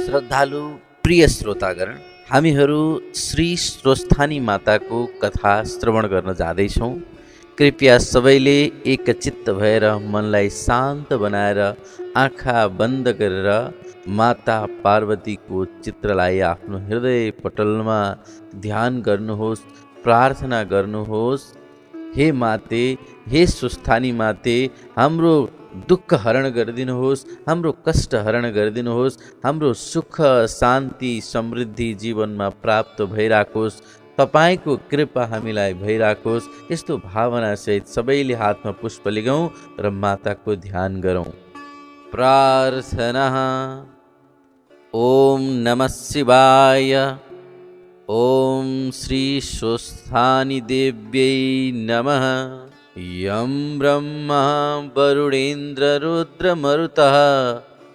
श्रद्धालु प्रिय श्रोतागण, हामीहरू श्री स्वस्थानी माताको कथा श्रवण गर्न जाँदैछौँ। कृपया सबैले एकचित्त भएर मनलाई शान्त बनाएर आँखा बन्द गरेर माता पार्वतीको चित्रलाई आफ्नो हृदय पटलमा ध्यान गर्नुहोस्, प्रार्थना गर्नुहोस्। हे माते, हे स्वस्थानी माते, हाम्रो दुःख हरण गरिदिनुहोस्, हाम्रो कष्ट हरण गरिदिनुहोस्, हाम्रो सुख शान्ति समृद्धि जीवनमा प्राप्त भइराखोस्, तपाईको कृपा हामीलाई भइराखोस्। यस्तो भावनासहित सबैले हातमा पुष्प लिगौँ र माताको ध्यान गरौँ। प्रार्थना। ओम नमः शिवाय। ओम श्री स्वस्थानी देव्यै नमः। यं ब्रह्मा वरुणेन्द्र रुद्रमरुतः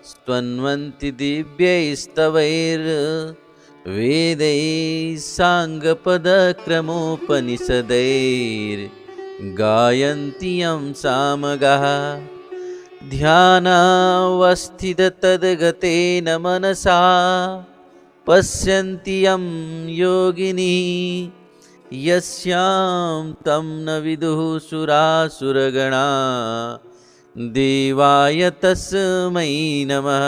स्तन्वन्ति दिव्यैस्तवैर्वेदैः साङ्गपदक्रमोपनिषदैर्गायन्ति यं सामगाः। ध्यानावस्थिततद्गतेन मनसा पश्यन्ति यं योगिनी यस्यां तं न विदुः सुरासुरगणा। देवाय तस्मै नमः।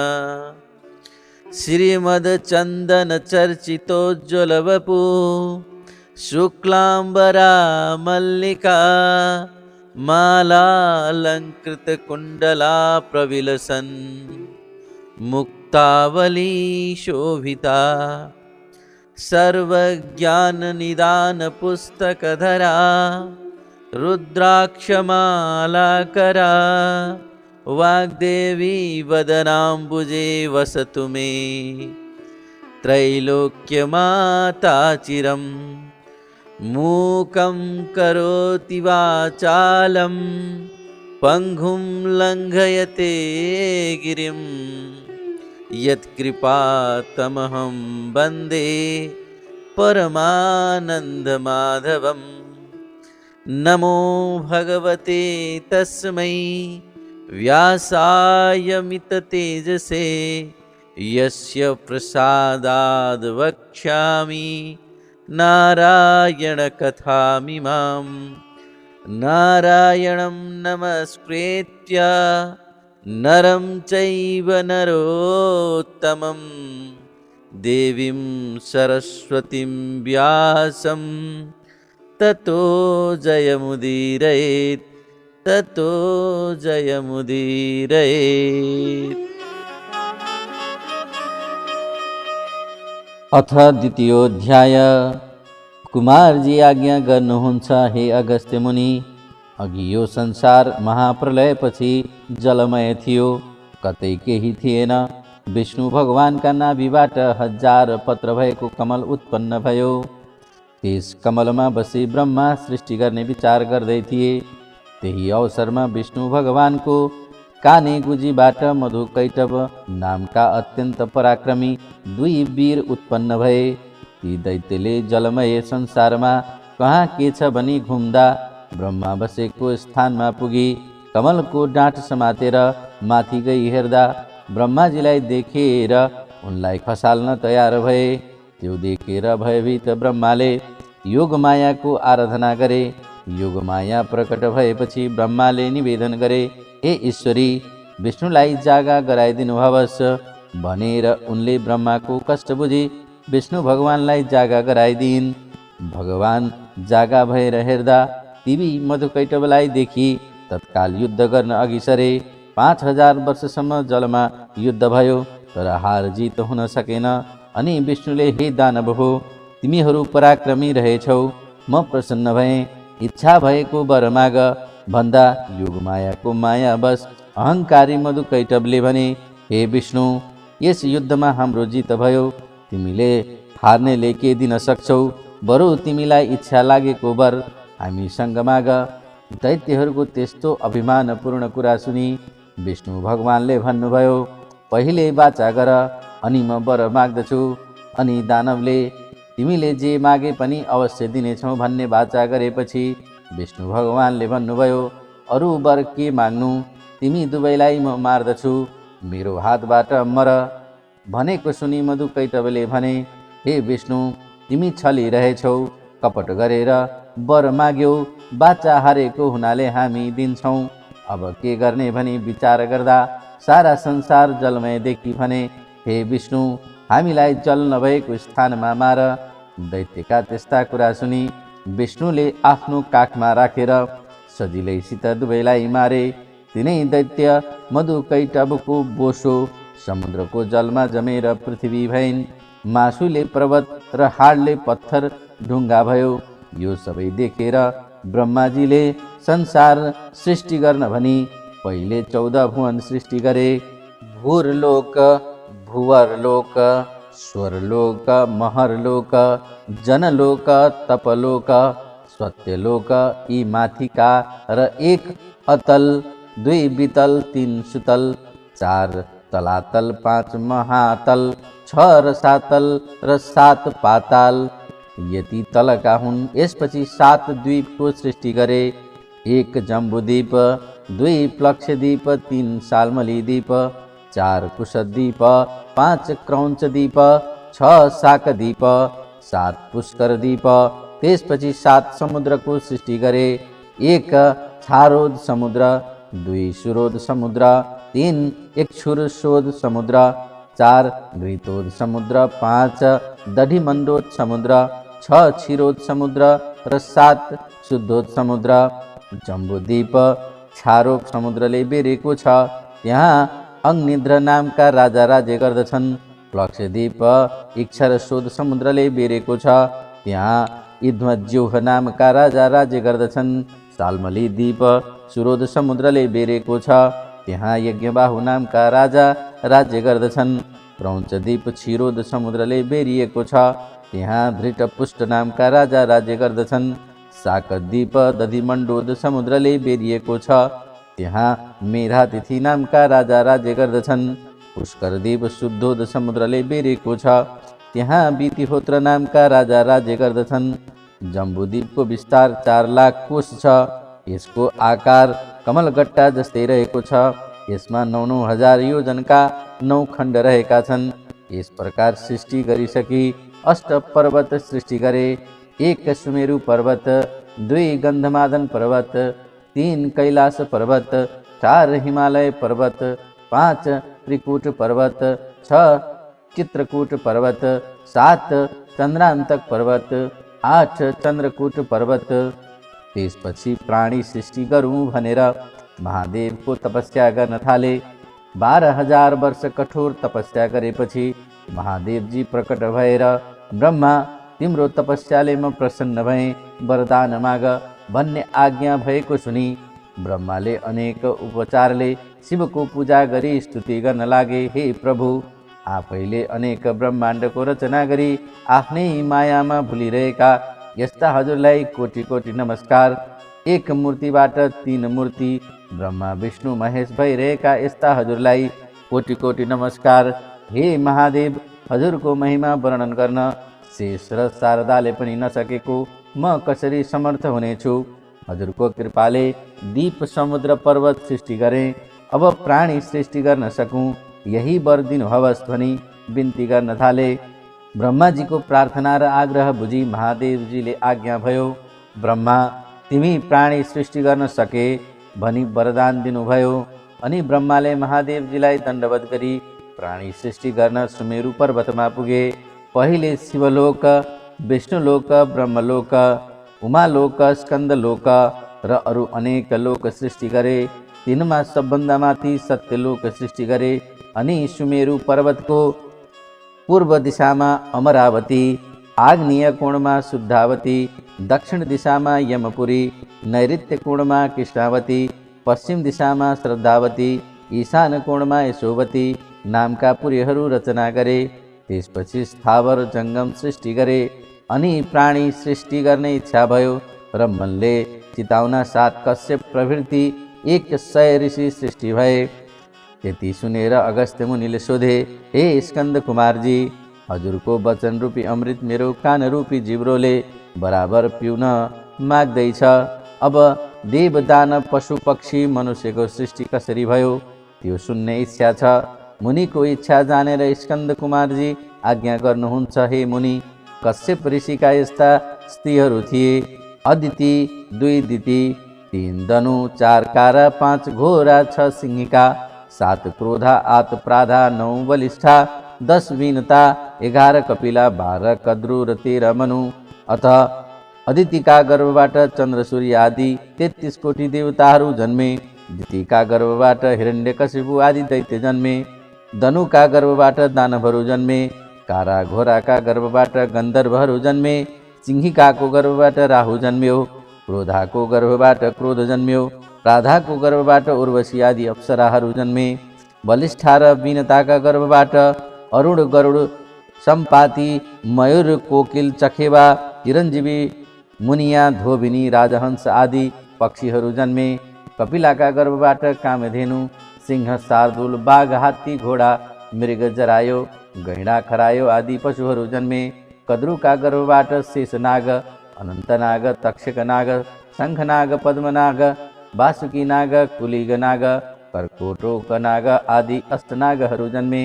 श्रीमद्चन्दनचर्चितोज्ज्वलवपु शुक्लाम्बरा मल्लिका मालालङ्कृतकुण्डला प्रविलसन् मुक्तावली शोभिता। सर्वज्ञाननिदानपुस्तकधरा रुद्राक्षमालाकरा वाग्देवी वदनाम्बुजे वसतु मे त्रैलोक्यमाता चिरम्। मूकं करोति वाचालं पङ्गुं लङ्घयते गिरिं यत्कृपातमहं वन्दे परमानन्दमाधवम्। नमो भगवते तस्मै व्यासाय मिततेजसे यस्य प्रसादाद् वक्ष्यामि नारायणकथामिमाम्। नारायणं नमस्कृत्य नरं चैव नरोत्तमं देवीं सरस्वतीं व्यासं ततो जयमुदीरयेत्, ततो जयमुदीरयेत्। अथ द्वितीयोऽध्याय। कुमारजी आज्ञा गर्नुहुन्छ, हे अगस्त्य मुनि, अघि यो संसार महाप्रलयपछि जलमय थियो, कतै केही थिएन। विष्णु भगवानका नाभिबाट 1000 पत्र भएको कमल उत्पन्न भयो। त्यस कमलमा बसी ब्रह्मा सृष्टि गर्ने विचार गर्दै थिए। त्यही अवसरमा विष्णु भगवानको काने गुजीबाट मधुकैटभ नामका अत्यन्त पराक्रमी 2 वीर उत्पन्न भए। ती दैत्यले जलमय संसारमा कहाँ के छ भनी घुम्दा ब्रह्मा बसेको स्थानमा पुगी कमलको डाँठ समातेर माथि गई हेर्दा ब्रह्माजीलाई देखेर उनलाई खसाल्न तयार भए। त्यो देखेर भयभीत ब्रह्माले योगमायाको आराधना गरे। योगमाया प्रकट भएपछि ब्रह्माले निवेदन गरे, हे ईश्वरी, विष्णुलाई जागा गराइदिनुभवस् भनेर उनले ब्रह्माको कष्ट बुझी विष्णु भगवानलाई जागा गराइदिन्। भगवान जागा भएर हेर्दा तिमी मधुकैटभलाई देखि तत्काल युद्ध गर्न अघि सरे। 5000 वर्षसम्म जलमा युद्ध भयो, तर हार जित हुन सकेन। अनि विष्णुले, हे दानव हो, तिमीहरू पराक्रमी रहेछौ, म प्रसन्न भएँ, इच्छा भएको वर माग भन्दा योगमायाको माया बस अहङ्कारी मधुकैटभले भने, हे विष्णु, यस युद्धमा हाम्रो जित भयो, तिमीले हार्नेले के दिन सक्छौ? बरु तिमीलाई इच्छा लागेको वर हामीसँग माग। दैत्यहरूको त्यस्तो अभिमानपूर्ण कुरा सुनि विष्णु भगवानले भन्नुभयो, पहिले वाचा गर, अनि म वर माग्दछु। अनि दानवले तिमीले जे मागे पनि अवश्य दिनेछौ भन्ने वाचा गरेपछि विष्णु भगवानले भन्नुभयो, अरू वर के माग्नु, तिमी दुवैलाई म मार्दछु। मेरो हातबाट मर भनेको सुनि मधुकैटभले भने, हे विष्णु, तिमी छलिरहेछौ, कपट गरेर वर माग्यौ, बाचा हारेको हुनाले हामी दिन्छौँ। अब के गर्ने भनी विचार गर्दा सारा संसार जलमय देखी भने, हे विष्णु, हामीलाई जल नभएको स्थानमा मार। दैत्यका त्यस्ता कुरा सुनि विष्णुले आफ्नो काखमा राखेर सजिलैसित दुवैलाई मारे। तिनै दैत्य मधुकैटभको बोसो समुद्रको जलमा जमेर पृथ्वी भइन्। मासुले पर्वत र हाडले पत्थर ढुङ्गा भयो। यो सबै देखेर ब्रह्माजीले संसार सृष्टि गर्न भनी पहिले 14 भुवन सृष्टि गरे। भूरलोक, भुवरलोक, स्वरलोक, महरलोक, जनलोक, तपलोक, सत्यलोक यी माथिका र 1 अतल, 2 वितल, 3 सुतल, 4 तलातल, 5 महातल, 6 रसातल र 7 पाताल यति तलका हुन्। यसपछि 7 द्वीपको सृष्टि गरे। 1 जम्बुद्वीप, 2 प्लक्षद्वीप, 3 साल्मली द्वीप, 4 कुशद्वीप, 5 क्रौञ्चद्वीप, 6 शाकद्वीप, 7 पुष्करद्वीप। त्यसपछि 7 समुद्रको सृष्टि गरे। 1 छारोद समुद्र, 2 सुरोद समुद्र, 3 इक्षुरशोध समुद्र, 4 घृतोद समुद्र, 5 दधिमण्डोद समुद्र, 6 क्षीरोद समुद्र र 7 शुद्धोद समुद्र। जम्बुद्वीप छारोग समुद्रले बेरेको छ। त्यहाँ अग्निद्र नामका राजा राज्य गर्दछन्। प्लक्षद्वीप इक्षरशोध समुद्रले बेरेको छ। त्यहाँ इध्वज्योह नामका राजा राज्य गर्दछन्। साल्मली द्वीप सुरोध समुद्रले बेरेको छ। त्यहाँ यज्ञबाहु नामका राजा राज्य गर्दछन्। क्रौञ्चद्वीप क्षीरोद समुद्रले बेरिएको छ। त्यहाँ धृतपुष्ट नामका राजा राज्य गर्दछन्। शाकद्वीप दधिमण्डोद समुद्रले बेरिएको छ। त्यहाँ मेधातिथि नामका राजा राज्य गर्दछन्। पुष्करद्वीप शुद्धोद समुद्रले बेरेको छ। त्यहाँ वितिहोत्र नामका राजा राज्य गर्दछन्। जम्बुद्वीपको विस्तार 4 लाख कोश छ। यसको आकार कमलगट्टा जस्तै रहेको छ। यसमा 9,9 हजार योजनका 9 खण्ड रहेका छन्। यस प्रकार सृष्टि गरिसकी 8 पर्वत सृष्टि गरे। 1 सुमेरु पर्वत, 2 गन्धमादन पर्वत, 3 कैलाश पर्वत, 4 हिमालय पर्वत, 5 त्रिकूट पर्वत, 6 चित्रकूट पर्वत, 7 चन्द्रान्तक पर्वत, 8 चन्द्रकूट पर्वत। त्यसपछि प्राणी सृष्टि गरौँ भनेर महादेवको तपस्या गर्न थाले। 12,000 वर्ष कठोर तपस्या गरेपछि महादेवजी प्रकट भएर, ब्रह्मा, तिम्रो तपस्याले म प्रसन्न भएँ, वरदान माग भन्ने आज्ञा भएको सुनि ब्रह्माले अनेक उपचारले शिवको पूजा गरी स्तुति गर्न लागे। हे प्रभु, आफैले अनेक ब्रह्माण्डको रचना गरी आफ्नै मायामा भुलिरहेका यस्ता हजुरलाई कोटि कोटि नमस्कार। 1 मूर्तिबाट 3 मूर्ति, ब्रह्मा विष्णु महेश भइरहेका यस्ता हजुरलाई कोटि कोटि नमस्कार। हे महादेव, हजुरको महिमा वर्णन गर्न शेष र शारदाले पनि नसकेको म कसरी समर्थ हुनेछु। हजुरको कृपाले दीप समुद्र पर्वत सृष्टि गरेँ। अब प्राणी सृष्टि गर्न सकूँ, यही वर दिनुहोस् भनी बिन्ती गर्न थाले। ब्रह्माजीको प्रार्थना र आग्रह बुझी महादेवजीले आज्ञा भयो। ब्रह्मा, तिमी प्राणी सृष्टि गर्न सके भनी वरदान दिनुभयो। अनि ब्रह्माले महादेवजीलाई दण्डवत गरी प्राणी सृष्टि गर्न सुमेरु पर्वतमा पुगे। पहिले शिवलोक, विष्णुलोक, ब्रह्मलोक, उमालोक, स्कन्दलोक र अरू अनेक लोक सृष्टि गरे। तिनमा सबभन्दा माथि सत्यलोक सृष्टि गरे। अनि सुमेरु पर्वतको पूर्व दिशामा अमरावती, आग्नेय कोणमा शुद्धावती, दक्षिण दिशामा यमपुरी, नैऋत्य कोणमा कृष्णावती, पश्चिम दिशामा श्रद्धावती, ईशान कोणमा यशोवती नामका पुरीहरू रचना गरे। त्यसपछि स्थावर जङ्गम सृष्टि गरे। अनि प्राणी सृष्टि गर्ने इच्छा भयो र मनले चिताउन 7 कश्यप प्रभृति 100 ऋषि सृष्टि भए। त्यति सुनेर अगस्त्य मुनिले सोधे, हे स्कन्द कुमारजी, हजुरको वचन रूपी अमृत मेरो कान रूपी जिब्रोले बराबर पिउन माग्दैछ। अब देव, दानव, पशु, पक्षी, मनुष्यको सृष्टि कसरी भयो? त्यो सुन्ने इच्छा छ। मुनिको इच्छा जानेर स्कन्द कुमारजी आज्ञा गर्नुहुन्छ, हे मुनि, कश्यप ऋषिका यस्ता स्त्रीहरू थिए: अदिति, 2 दिति, 3 धनु, 4 कारा, 5 घोरा, 6 सिंहिका, 7 क्रोधा, 8 प्राधा, 9 बलिष्ठा, 10 वीनता, 11 कपिला, 12 कद्रु र 13 मनु। अथ अदितिका गर्भबाट चन्द्र सूर्य आदि 33 कोटी देवताहरू जन्मे। दितिका गर्भबाट हिरण्यकशिपु आदि दैत्य जन्मे। धनुका गर्भबाट दानवहरू जन्मे। कारा घोराका गर्भबाट गन्धर्वहरू जन्मे। सिंहिकाको गर्भबाट राहु जन्म्यो। क्रोधाको गर्भबाट क्रोध जन्म्यो। प्राधाको गर्भबाट उर्वशी आदि अप्सराहरू जन्मे। बलिष्ठा र वीनताका गर्भबाट अरुण, गरुड, सम्पाति, मयूर, कोकिल, चखेवा, चिरञ्जीवी, मुनिया, धोबिनी, राजहंस आदि पक्षीहरू जन्मे। कपिलाका गर्भबाट कामधेनु, सिंह, शार्दूल, बाघ, हात्ती, घोडा, मृग, जरायो, गैँडा, खरायो आदि पशुहरू जन्मे। कद्रुका गर्भबाट शेषनाग, अनन्तनाग, तक्षकनाग, शङ्खनाग, पद्मनाग, वासुकीनाग, कुलिगनाग, कर्कोटकनाग आदि अष्टनागहरू जन्मे।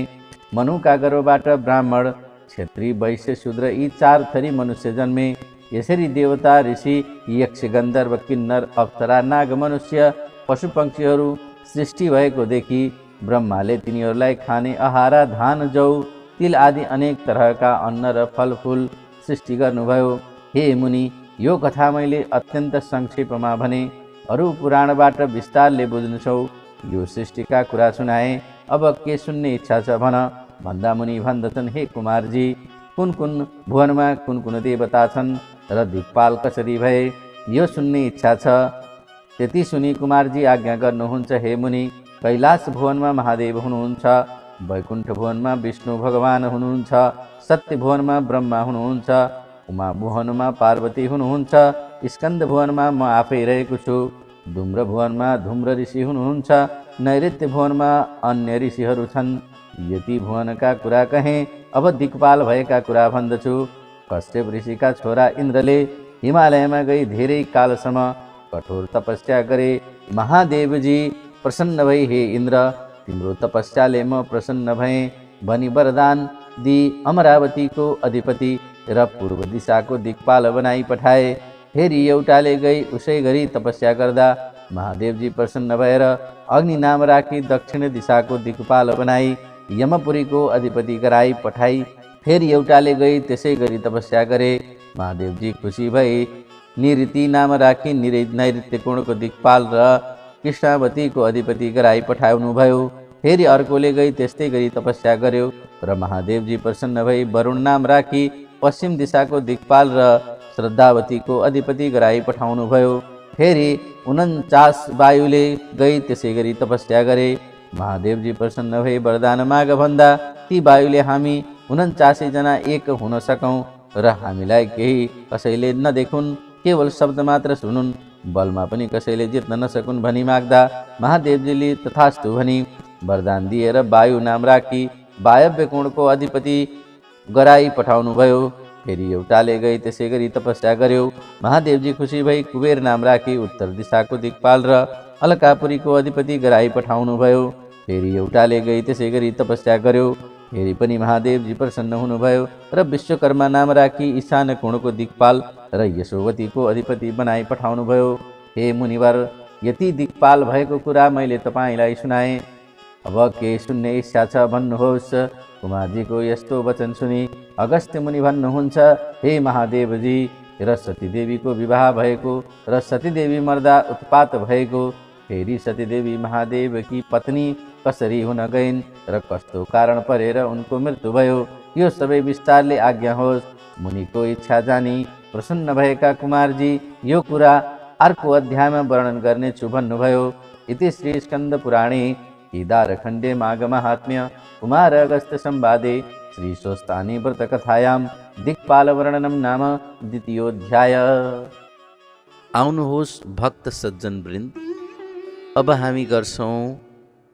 मनुका गर्भबाट ब्राह्मण, क्षेत्री, वैश्य, शूद्र यी 4 थरी मनुष्य जन्मे। यसरी देवता, ऋषि, यक्ष, गन्धर्व, किन्नर, अप्सरा, नाग, मनुष्य, पशुपक्षीहरू सृष्टि भएको देखि ब्रह्माले तिनीहरूलाई खाने आहारा, धान, जौ, तिल आदि अनेक तरहका अन्न र फलफुल सृष्टि गर्नुभयो। हे मुनि, यो कथा मैले अत्यन्त संक्षेपमा भने, अरू पुराणबाट विस्तारले बुझ्नेछौ। यो सृष्टिका कुरा सुनाए, अब के सुन्ने इच्छा छ भन। भन्दा मुनि भन्दछन्, हे कुमारजी, कुन कुन भुवनमा कुन कुन देवता छन् र दिक्पाल कसरी भए, यो सुन्ने इच्छा छ। त्यति सुनि कुमारजी आज्ञा गर्नुहुन्छ, हे मुनि, कैलाश भुवनमा महादेव हुनुहुन्छ। वैकुण्ठ भुवनमा विष्णु भगवान हुनुहुन्छ। सत्य भुवनमा ब्रह्मा हुनुहुन्छ। उमा भुवनमा पार्वती हुनुहुन्छ। स्कन्द भुवनमा म आफै रहेको छु। धूम्र भुवनमा धूम्र ऋषि हुनुहुन्छ। नैऋत्य भुवनमा अन्य ऋषिहरू छन्। यति भुवनका कुरा कहेँ, अब दिक्पाल भएका कुरा भन्दछु। कश्यप ऋषिका छोरा इन्द्रले हिमालयमा गई धेरै कालसम्म कठोर तपस्या गरे। महादेवजी प्रसन्न भई, हे इन्द्र, तिम्रो तपस्याले म प्रसन्न भएँ भनी वरदान दिई अमरावतीको अधिपति र पूर्व दिशाको दिक्पाल बनाई पठाए। फेरि एउटाले गई उसै गरी तपस्या गर्दा महादेवजी प्रसन्न भएर अग्नि नाम राखी दक्षिण दिशाको दिक्पाल बनाई यमपुरीको अधिपति गराई पठाई। फेरि एउटाले गई त्यसै गरी तपस्या गरे। महादेवजी खुसी भई निऋति नाम राखी नैऋत्य कोणको दिक्पाल र कृष्णावतीको अधिपति गराई पठाउनुभयो। फेरि अर्कोले गई त्यस्तै गरी तपस्या गर्यो र महादेवजी प्रसन्न भई वरुण नाम राखी पश्चिम दिशाको दिक्पाल र श्रद्धावतीको अधिपति गराई पठाउनुभयो। फेरि 49 वायुले गई त्यसै गरी तपस्या गरे। महादेवजी प्रसन्न भई वरदान माग भन्दा ती वायुले हामी 49 जना एक हुन सकौँ र हामीलाई केही कसैले नदेखुन्, केवल शब्द मात्र सुनुन्, बलमा पनि कसैले जित्न नसकुन् भनी माग्दा महादेवजीले तथास्तु भनी वरदान दिएर वायु नाम राखी वायव्य कोणको अधिपति गराई पठाउनुभयो। फेरि एउटाले गई त्यसै गरी तपस्या गर्यो। महादेवजी खुसी भई कुबेर नाम राखी उत्तर दिशाको दिक्पाल र अलकापुरीको अधिपति गराई पठाउनुभयो। फेरि एउटाले गई त्यसै गरी तपस्या गर्यो। फेरि पनि महादेवजी प्रसन्न हुनुभयो र विश्वकर्मा नाम राखी ईशान कोणको दिक्पाल र यशोवतीको अधिपति बनाई पठाउनुभयो। हे मुनिवर, यति दिक्पाल भएको कुरा मैले तपाईँलाई सुनाएँ। अब के सुन्ने इच्छा छ भन्नुहोस्। कुमारजीको यस्तो वचन सुनि अगस्त्य मुनि भन्नुहुन्छ, हे महादेवजी, र सतीदेवीको विवाह भएको र सतीदेवी मर्दा उत्पात भएको, फेरि सतीदेवी महादेवकी पत्नी कसरी हुन गइन् र कस्तो कारण परेर उनको मृत्यु भयो, यो सबै विस्तारले आज्ञा होस्। मुनिको इच्छा जानी प्रसन्न भएका कुमारजी यो कुरा अर्को अध्यायमा वर्णन गर्नेछु भन्नुभयो। इति श्री स्कन्द पुराणे केदारखण्डे माघ महात्म्य कुमार अगस्त्य संवादे श्री स्वस्तानी व्रत कथायां दिक्पाल वर्णनम नाम द्वितीयोऽध्याय। आउनुहोस् भक्त सज्जन वृन्द, अब हामी गर्छौँ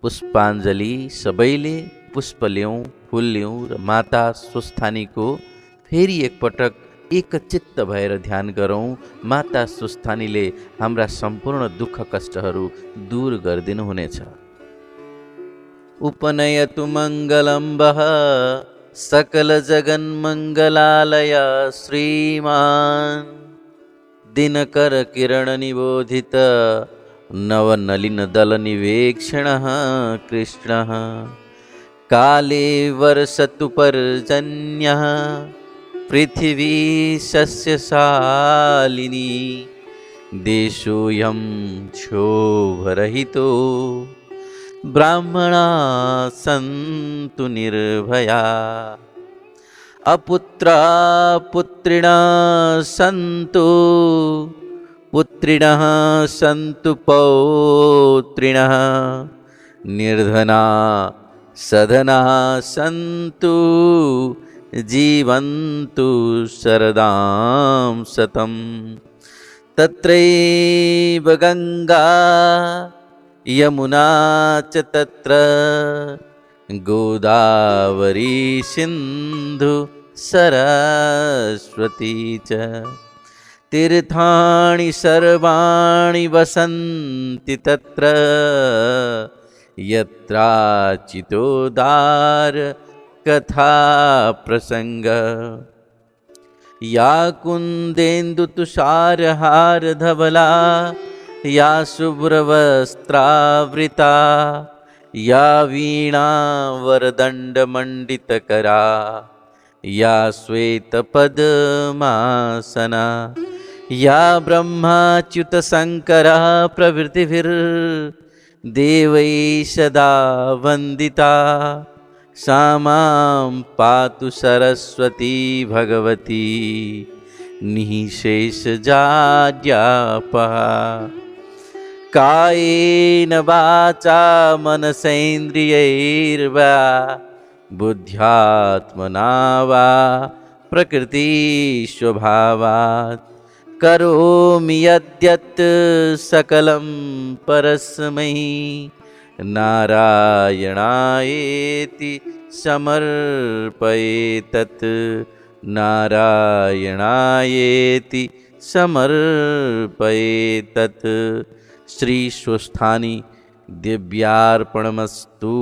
पुष्पाञ्जली। सबैले पुष्प ल्याउँ, फुल ल्याउँ र माता स्वस्थानीको फेरि एकपटक एकचित्त भएर ध्यान गरौँ। माता स्वस्थानीले हाम्रा सम्पूर्ण दुःख कष्टहरू दूर गरिदिनुहुनेछ। उपनयतु मङ्गलं वः सकलजगन्मङ्गलालय श्रीमान् दिनकरकिरणनिबोधित नवनलिनदलनिवेक्षणः कृष्णः काले वर्षतु पर्जन्यः पृथिवी सस्यशालिनी देशोऽयं क्षोभरहितो ब्राह्मणा सन्तु निर्भया अपुत्रा पुत्रिणः सन्तु पुत्रिणः सन्तु पौत्रिणः निर्धना सधनाः सन्तु जीवन्तु शरदां शतम् तत्रैव गङ्गा यमुना च तत्र गोदावरी सिन्धु सरस्वती च तीर्थानि सर्वाणि वसन्ति तत्र यत्राचितोदार कथा प्रसंग या कुन्देन्दुतुषारहारधवला या शुभ्रवस्त्रावृता या वीणावरदण्डमण्डितकरा या श्वेतपद्मासना या ब्रह्माच्युतशङ्करः प्रभृतिभिर्देवैः सदा वन्दिता सा मां पातु सरस्वती भगवती निःशेषजाड्यापहा कायेन वाचा मनसेन्द्रियैर्वा बुद्ध्यात्मना वा प्रकृतिस्वभावात् करोमि यद्यत् सकलं परस्मै नारायणायेति समर्पयेतत् नारायणायेति समर्पयेतत् श्री स्वस्थानी दिव्यार्पणमस्तु।